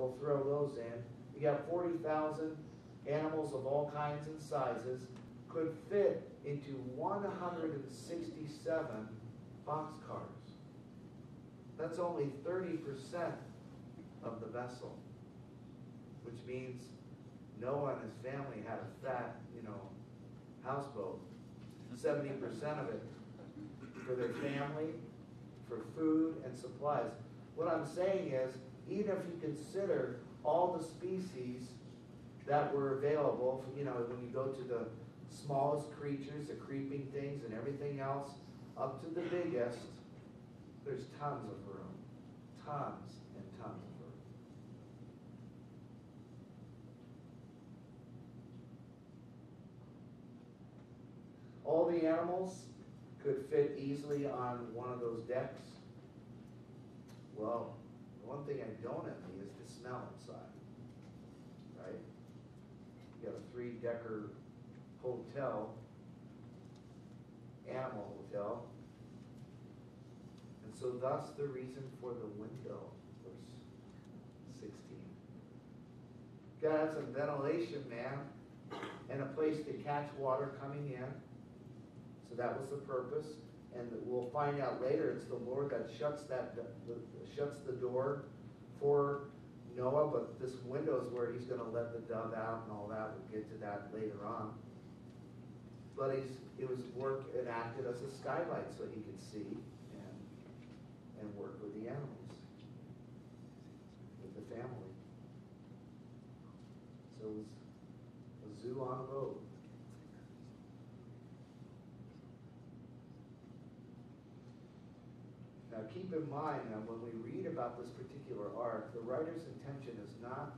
we'll throw those in. You got 40,000 animals of all kinds and sizes could fit into 167 boxcars. That's only 30% of the vessel, which means Noah and his family had a fat, houseboat. 70% of it for their family, for food and supplies. What I'm saying is, even if you consider all the species that were available, when you go to the smallest creatures, the creeping things and everything else, up to the biggest, there's tons of room. Tons and tons of room. All the animals could fit easily on one of those decks. Well, the one thing I don't envy is the smell inside, right? You got a 3-decker hotel, animal hotel, and so thus the reason for the window, verse 16. Gotta have some ventilation, man, and a place to catch water coming in. So that was the purpose, and we'll find out later it's the Lord that shuts the door for Noah, but this window is where he's going to let the dove out and all that. We'll get to that later on. But it acted as a skylight so he could see and work with the animals, with the family. So it was a zoo on a boat. Now keep in mind that when we read about this particular ark, the writer's intention is not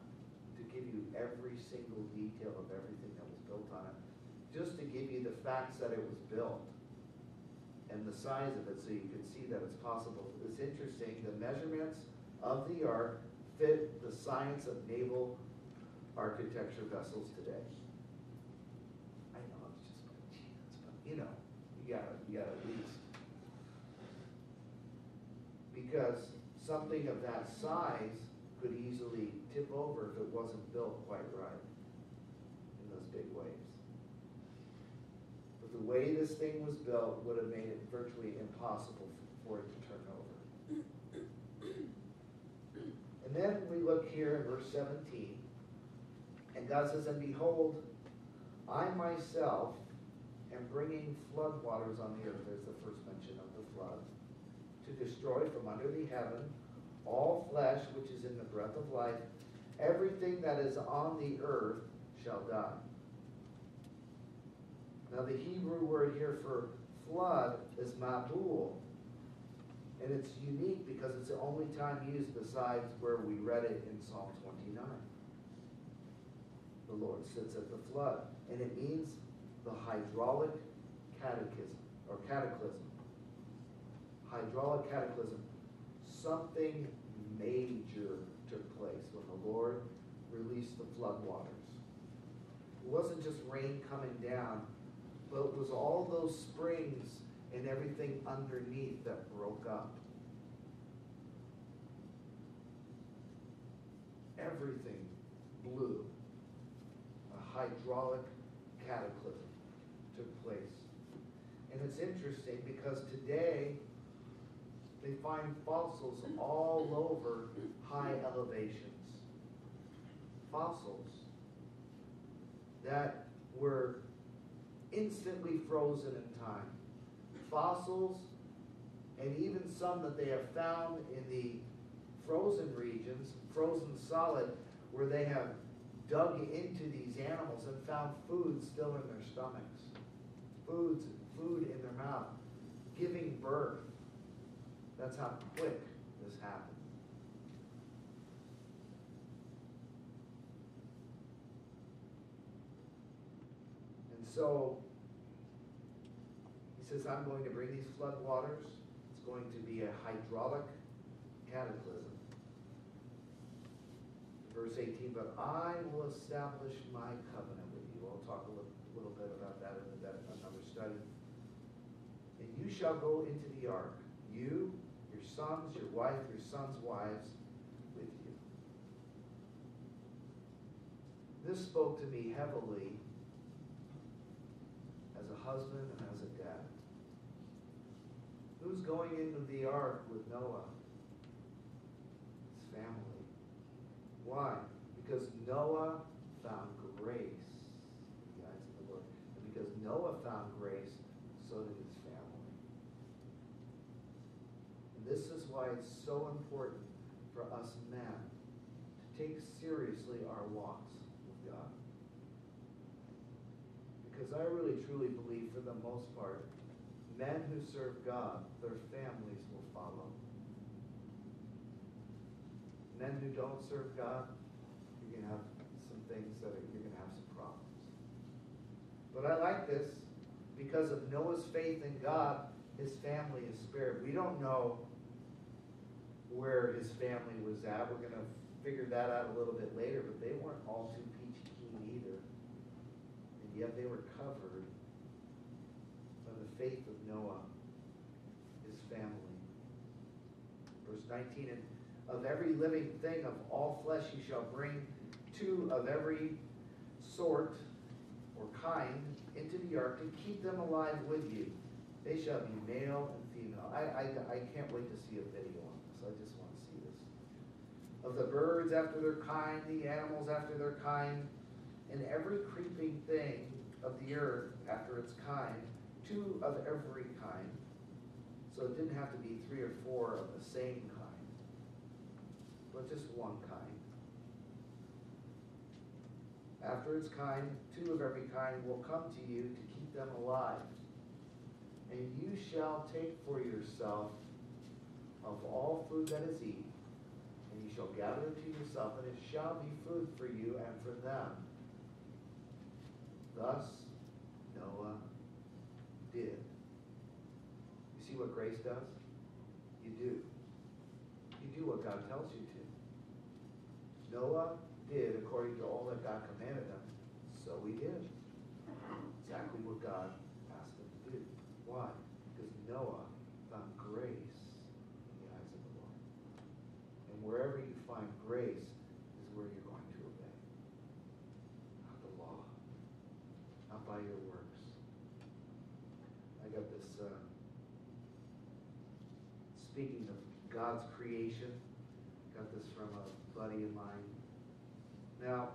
to give you every single detail of everything that was built on it, just to give you the facts that it was built and the size of it so you can see that it's possible. It's interesting, the measurements of the ark fit the science of naval architecture vessels today. I know it's just by chance, but you gotta at least. Because something of that size could easily tip over if it wasn't built quite right in those big waves. But the way this thing was built would have made it virtually impossible for it to turn over. And then we look here in verse 17, and God says, "And behold, I myself am bringing flood waters on the earth." There's the first mention of the flood. "To destroy from under the heaven all flesh which is in the breath of life. Everything that is on the earth shall die." Now the Hebrew word here for flood is mabul. And it's unique because it's the only time used besides where we read it in Psalm 29. The Lord sits at the flood. And it means the hydraulic cataclysm, or cataclysm. Hydraulic cataclysm. Something major took place when the Lord released the flood waters. It wasn't just rain coming down, but it was all those springs and everything underneath that broke up. Everything blew. A hydraulic cataclysm took place. And it's interesting because today they find fossils all over high elevations. Fossils that were instantly frozen in time. Fossils, and even some that they have found in the frozen regions, frozen solid, where they have dug into these animals and found food still in their stomachs, food in their mouth, giving birth. That's how quick this happened. And so he says, "I'm going to bring these flood waters. It's going to be a hydraulic cataclysm." Verse 18, "But I will establish my covenant with you." I'll talk a little bit about that in another study. "And you shall go into the ark, you, your sons, your wife, your sons' wives with you." This spoke to me heavily as a husband and as a dad. Who's going into the ark with Noah? His family. Why? Because Noah found grace in the eyes of the Lord. And because Noah found grace, so did his family. And this is why it's so important for us men to take seriously our walks with God. Because I really truly believe, for the most part, men who serve God, their families will follow. Men who don't serve God, you're going to have some things that you're going to have some problems. But I like this because of Noah's faith in God, his family is spared. We don't know where his family was at. We're going to figure that out a little bit later, but they weren't all too peachy keen either. And yet they were covered by the faith of Noah, his family. Verse 19, and of every living thing of all flesh you shall bring 2 of every sort or kind into the ark to keep them alive with you. They shall be male and female. I can't wait to see a video on this. I just want to see this. Of the birds after their kind, the animals after their kind, and every creeping thing of the earth after its kind, 2 of every kind. So it didn't have to be 3 or 4 of the same kind, but just one kind. After its kind, 2 of every kind will come to you to keep them alive. And you shall take for yourself of all food that is eaten, and you shall gather it to yourself, and it shall be food for you and for them. Thus Noah did. You see what grace does? You do. You do what God tells you to. Noah did according to all that God commanded him, so he did. Exactly what God asked him to do. Why? Because Noah found grace in the eyes of the Lord. And wherever you find grace is where you're going to obey. Not the law. Not by your works. I got this, speaking of God's creation, got this from a buddy of mine. Now,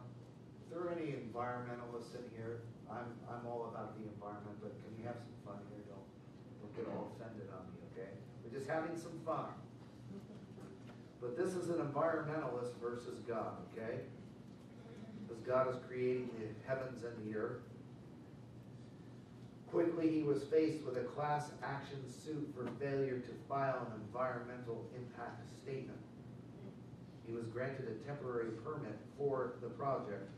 if there are any environmentalists in here, I'm all about the environment, but can we have some fun here? Don't get all offended on me, okay? We're just having some fun. But this is an environmentalist versus God, okay? Because God is creating the heavens and the earth. Quickly, he was faced with a class action suit for failure to file an environmental impact statement. He was granted a temporary permit for the project,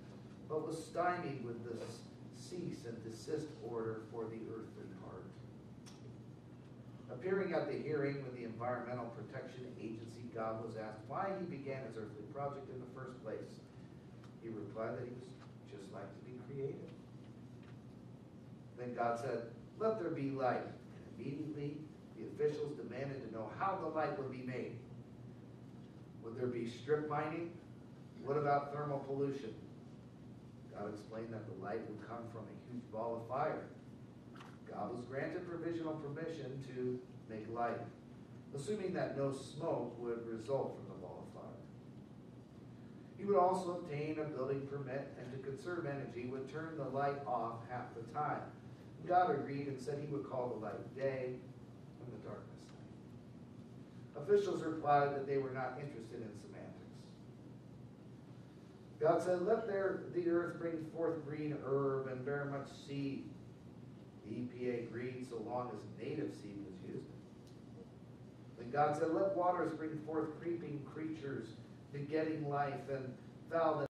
but was stymied with the cease and desist order for the earthly part. Appearing at the hearing with the Environmental Protection Agency, God was asked why he began his earthly project in the first place. He replied that he was just like to be creative. Then God said, "Let there be light." And immediately the officials demanded to know how the light would be made. Would there be strip mining? What about thermal pollution? God explained that the light would come from a huge ball of fire. God was granted provisional permission to make light, assuming that no smoke would result from the ball of fire. He would also obtain a building permit, and to conserve energy would turn the light off half the time. God agreed and said he would call the light day and the darkness night. Officials replied that they were not interested in semantics. God said, "Let the earth bring forth green herb and bear much seed." The EPA agreed so long as native seed was used. Then God said, "Let waters bring forth creeping creatures, begetting life, and fowl that